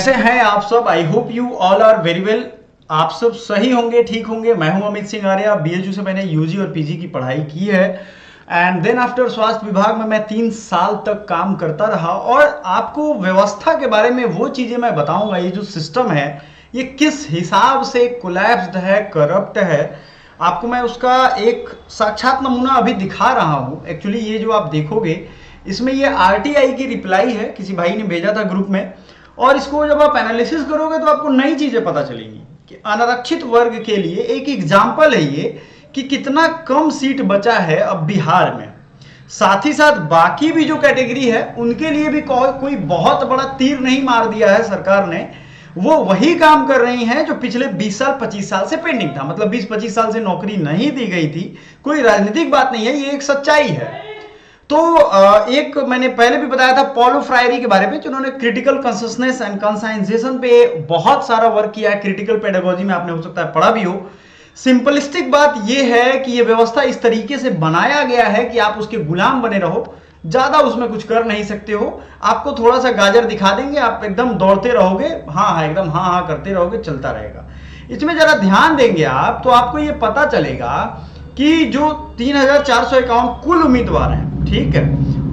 कैसे हैं आप सब? I hope you all are very well. आप सब सही होंगे, ठीक होंगे। मैं हूं अमित सिंह आर्या। बीएचयू से मैंने यूजी और पीजी की पढ़ाई की है एंड देन आफ्टर स्वास्थ्य विभाग में मैं 3 साल तक काम करता रहा। और आपको व्यवस्था के बारे में वो चीजें मैं बताऊंगा, ये जो सिस्टम है ये किस हिसाब से कोलैप्स्ड है, करप्ट है। आपको मैं उसका एक साक्षात नमूना अभी दिखा रहा हूं। एक्चुअली ये जो आप देखोगे इसमें ये आरटीआई की रिप्लाई है, किसी भाई ने भेजा था ग्रुप में। और इसको जब आप एनालिसिस करोगे तो आपको नई चीजें पता चलेंगी कि अनारक्षित वर्ग के लिए एक एग्जाम्पल है ये कि कितना कम सीट बचा है अब बिहार में। साथ ही साथ बाकी भी जो कैटेगरी है उनके लिए भी कोई बहुत बड़ा तीर नहीं मार दिया है सरकार ने। वो वही काम कर रही हैं जो पिछले 20 साल 25 साल से पेंडिंग था। मतलब 20-25 साल से नौकरी नहीं दी गई थी। कोई राजनीतिक बात नहीं है, ये एक सच्चाई है। तो एक मैंने पहले भी बताया था पॉलो फ्रायरी के बारे में, जिन्होंने क्रिटिकल कंसिस्टेंस एंड कंसाइजेशन पे बहुत सारा वर्क किया है। क्रिटिकल पेडागोजी में आपने हो सकता है पढ़ा भी हो। सिंपलिस्टिक बात यह है कि यह व्यवस्था इस तरीके से बनाया गया है कि आप उसके गुलाम बने रहो, ज्यादा उसमें कुछ कर नहीं सकते हो। आपको थोड़ा सा गाजर दिखा देंगे, आप एकदम दौड़ते रहोगे, हाँ हाँ एकदम हाँ हाँ करते रहोगे, चलता रहेगा। इसमें जरा ध्यान देंगे आप तो आपको यह पता चलेगा कि जो 3451 कुल उम्मीदवार हैं, ठीक है,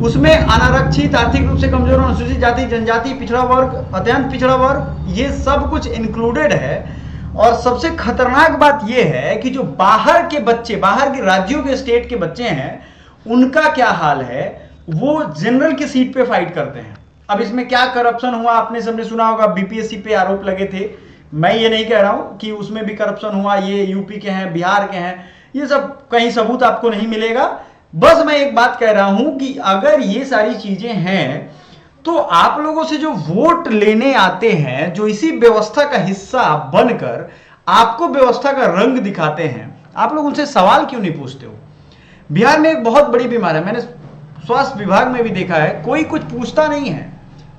उसमें अनारक्षित, आर्थिक रूप से कमजोर, अनुसूचित जाति, जनजाति, पिछड़ा वर्ग, अत्यंत पिछड़ा वर्ग, ये सब कुछ इंक्लूडेड है। और सबसे खतरनाक बात यह है कि जो बाहर के बच्चे, बाहर के राज्यों के स्टेट के बच्चे हैं, उनका क्या हाल है। वो जनरल की सीट पे फाइट करते हैं। अब इसमें क्या करप्शन हुआ आपने सबने सुना होगा, बीपीएससी पे आरोप लगे थे। मैं ये नहीं कह रहा हूं कि उसमें भी करप्शन हुआ, ये यूपी के हैं, बिहार के हैं, ये सब कहीं सबूत आपको नहीं मिलेगा। बस मैं एक बात कह रहा हूं कि अगर ये सारी चीजें हैं तो आप लोगों से जो वोट लेने आते हैं, जो इसी व्यवस्था का हिस्सा बनकर आपको व्यवस्था का रंग दिखाते हैं, आप लोग उनसे सवाल क्यों नहीं पूछते हो? बिहार में एक बहुत बड़ी बीमारी है, मैंने स्वास्थ्य विभाग में भी देखा है, कोई कुछ पूछता नहीं है।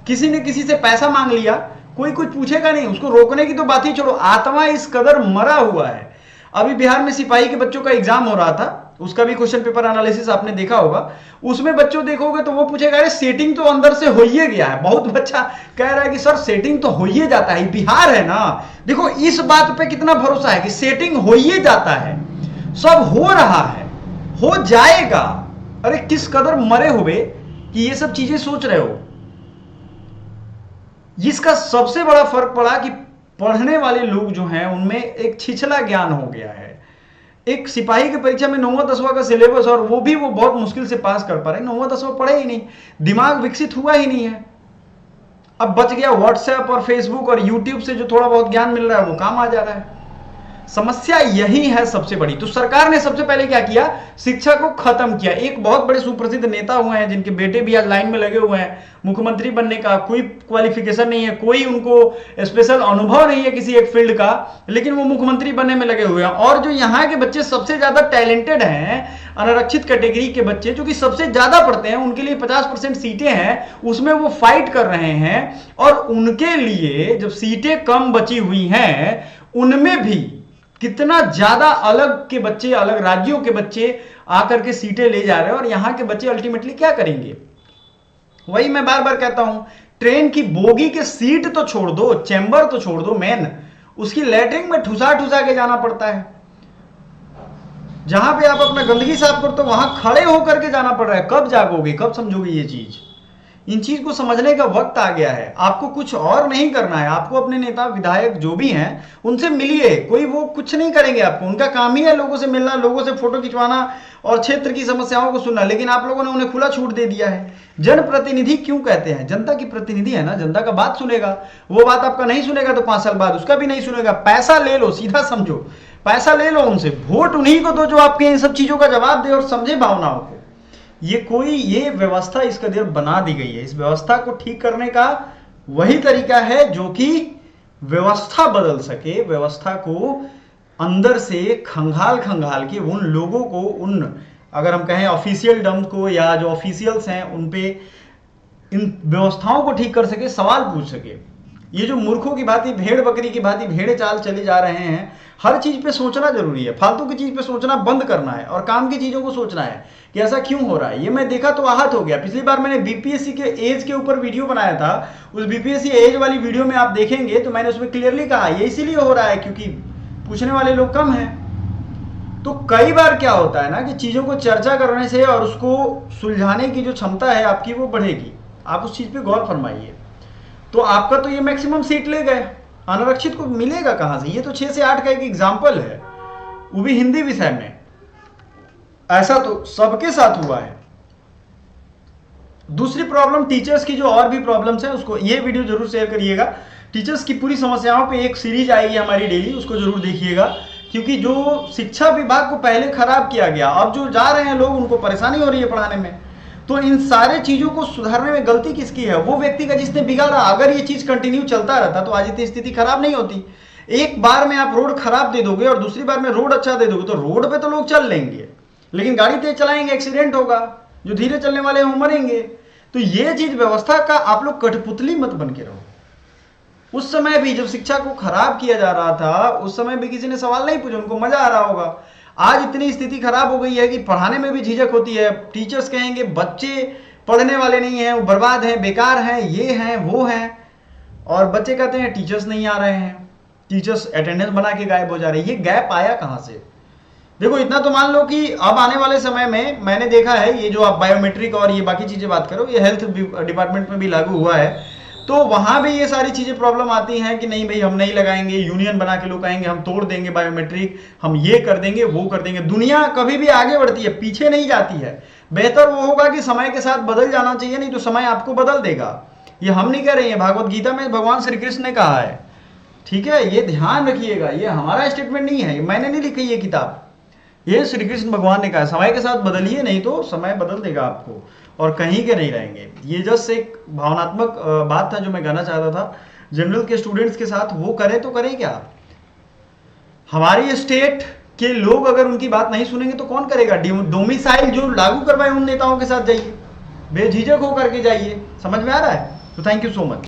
किसी ने किसी से पैसा मांग लिया, कोई कुछ पूछेगा नहीं। उसको रोकने की तो बात ही छोड़ो, आत्मा इस कदर मरा हुआ है। अभी बिहार में सिपाही के बच्चों का एग्जाम हो रहा था, उसका भी क्वेश्चन पेपर एनालिसिस आपने देखा होगा। उसमें बच्चों देखोगे तो वो पूछेगा, अरे सेटिंग तो अंदर से हो ही गया है। बहुत बच्चा कह रहा है कि सर सेटिंग तो हो ही जाता है, बिहार है ना। देखो इस बात पे कितना भरोसा है कि सेटिंग हो ही जाता है, सब हो रहा है, हो जाएगा। अरे किस कदर मरे हुए कि ये सब चीजें सोच रहे हो। इसका सबसे बड़ा फर्क पड़ा कि पढ़ने वाले लोग जो हैं उनमें एक छिछला ज्ञान हो गया है। एक सिपाही की परीक्षा में 9वां 10वां का सिलेबस, और वो भी वो बहुत मुश्किल से पास कर पा रहे। 9वां 10वां पढ़े ही नहीं, दिमाग विकसित हुआ ही नहीं है। अब बच गया व्हाट्सएप और फेसबुक और यूट्यूब से जो थोड़ा बहुत ज्ञान मिल रहा है वो काम आ जा रहा है। समस्या यही है सबसे बड़ी। तो सरकार ने सबसे पहले क्या किया, शिक्षा को खत्म किया। एक बहुत बड़े सुप्रसिद्ध नेता हुए हैं जिनके बेटे भी आज लाइन में लगे हुए हैं मुख्यमंत्री बनने का। कोई क्वालिफिकेशन नहीं है, कोई उनको स्पेशल अनुभव नहीं है किसी एक फील्ड का, लेकिन वो मुख्यमंत्री बनने में लगे हुए हैं। और जो यहाँ के बच्चे सबसे ज्यादा टैलेंटेड हैं, अनारक्षित कैटेगरी के बच्चे जो कि सबसे ज्यादा पढ़ते हैं, उनके लिए 50% सीटें हैं, उसमें वो फाइट कर रहे हैं। और उनके लिए जब सीटें कम बची हुई हैं, उनमें भी कितना ज्यादा अलग के बच्चे, अलग राज्यों के बच्चे आकर के सीटें ले जा रहे हैं। और यहां के बच्चे अल्टीमेटली क्या करेंगे? वही मैं बार बार कहता हूं, ट्रेन की बोगी के सीट तो छोड़ दो, चैम्बर तो छोड़ दो, मेन उसकी लैट्रिन में ठुसा ठुसा के जाना पड़ता है। जहां पे आप अपना गंदगी साफ करते हो वहां खड़े होकर के जाना पड़ रहा है। कब जागोगे, कब समझोगे ये चीज? इन चीज को समझने का वक्त आ गया है। आपको कुछ और नहीं करना है, आपको अपने नेता विधायक जो भी हैं उनसे मिलिए। कोई वो कुछ नहीं करेंगे आपको, उनका काम ही है लोगों से मिलना, लोगों से फोटो खिंचवाना और क्षेत्र की समस्याओं को सुनना। लेकिन आप लोगों ने उन्हें खुला छूट दे दिया है। जनप्रतिनिधि क्यों कहते हैं? जनता की प्रतिनिधि है ना, जनता का बात सुनेगा। वो बात आपका नहीं सुनेगा तो 5 साल बाद उसका भी नहीं सुनेगा। पैसा ले लो, सीधा समझो, पैसा ले लो उनसे, वोट उन्हीं को दो जो आपके इन सब चीजों का जवाब दे और समझे भावनाओं को। ये व्यवस्था इस कदर बना दी गई है। इस व्यवस्था को ठीक करने का वही तरीका है जो कि व्यवस्था बदल सके, व्यवस्था को अंदर से खंगाल खंगाल के उन लोगों को, उन अगर हम कहें ऑफिशियल डम्प को या जो ऑफिशियल्स हैं उन पे इन व्यवस्थाओं को ठीक कर सके, सवाल पूछ सके। ये जो मूर्खों की भांति, भेड़ बकरी की भांति भेड़े चाल चले जा रहे हैं। हर चीज पे सोचना जरूरी है, फालतू की चीज पे सोचना बंद करना है और काम की चीजों को सोचना है कि ऐसा क्यों हो रहा है। ये मैं देखा तो आहत हो गया। पिछली बार मैंने बीपीएससी के एज के ऊपर वीडियो बनाया था, उस बीपीएससी एज वाली वीडियो में आप देखेंगे तो मैंने उसमें क्लियरली कहा ये इसीलिए हो रहा है क्योंकि पूछने वाले लोग कम हैं। तो कई बार क्या होता है ना कि चीजों को चर्चा करने से और उसको सुलझाने की जो क्षमता है आपकी वो बढ़ेगी। आप उस चीज पे गौर फरमाइए। तो आपका तो ये मैक्सिमम सीट ले गए, अनारक्षित को मिलेगा कहां से? ये तो 6 से 8 का एक एग्जाम्पल है, वो भी हिंदी विषय में। ऐसा तो सबके साथ हुआ है। दूसरी प्रॉब्लम टीचर्स की जो और भी प्रॉब्लम्स है, उसको ये वीडियो जरूर शेयर करिएगा। टीचर्स की पूरी समस्याओं पे एक सीरीज आएगी हमारी डेली, उसको जरूर देखिएगा। क्योंकि जो शिक्षा विभाग को पहले खराब किया गया, अब जो जा रहे हैं लोग उनको परेशानी हो रही है पढ़ाने में। तो इन सारे चीजों को सुधारने में गलती किसकी है? वो व्यक्ति का जिसने बिगाड़ा। अगर ये चीज कंटिन्यू चलता रहता तो आज इतनी स्थिति खराब नहीं होती। एक बार में आप रोड खराब दे दोगे और दूसरी बार में रोड अच्छा दे दोगे तो रोड पे तो लोग चल लेंगे, लेकिन गाड़ी तेज चलाएंगे, एक्सीडेंट होगा, जो धीरे चलने वाले हैं वो मरेंगे। तो ये चीज व्यवस्था का आप लोग कठपुतली मत बन के रहो। उस समय भी जब शिक्षा को खराब किया जा रहा था, उस समय भी किसी ने सवाल नहीं पूछा, उनको मजा आ रहा होगा। आज इतनी स्थिति खराब हो गई है कि पढ़ाने में भी झिझक होती है। टीचर्स कहेंगे बच्चे पढ़ने वाले नहीं हैं, वो बर्बाद हैं, बेकार हैं, ये हैं, वो हैं। और बच्चे कहते हैं टीचर्स नहीं आ रहे हैं, टीचर्स अटेंडेंस बना के गायब हो जा रहे हैं। ये गैप आया कहां से? देखो इतना तो मान लो कि अब आने वाले समय में मैंने देखा है, ये जो आप बायोमेट्रिक और ये बाकी चीजें बात करो, ये हेल्थ डिपार्टमेंट में भी लागू हुआ है। तो वहां भी ये सारी चीजें प्रॉब्लम आती हैं कि नहीं भाई हम नहीं लगाएंगे, यूनियन बना के लोग कहेंगे हम तोड़ देंगे बायोमेट्रिक, हम ये कर देंगे, वो कर देंगे। दुनिया कभी भी आगे बढ़ती है, पीछे नहीं जाती है। बेहतर वो होगा कि समय के साथ बदल जाना चाहिए, नहीं तो समय आपको बदल देगा। ये हम नहीं कह रहे हैं, भागवत गीता में भगवान श्री कृष्ण ने कहा है। ठीक है, ये ध्यान रखिएगा, ये हमारा स्टेटमेंट नहीं है, मैंने नहीं लिखी ये किताब, ये श्री कृष्ण भगवान ने कहा। समय के साथ बदलिए, नहीं तो समय बदल देगा आपको और कहीं के नहीं रहेंगे। ये जस्ट एक भावनात्मक बात था जो मैं कहना चाहता था जनरल के स्टूडेंट्स के साथ। वो करें तो करें क्या? हमारी स्टेट के लोग अगर उनकी बात नहीं सुनेंगे तो कौन करेगा? डोमिसाइल जो लागू करवाए उन नेताओं के साथ जाइए, बेझिझक होकर के जाइए। समझ में आ रहा है? तो थैंक यू सो मच।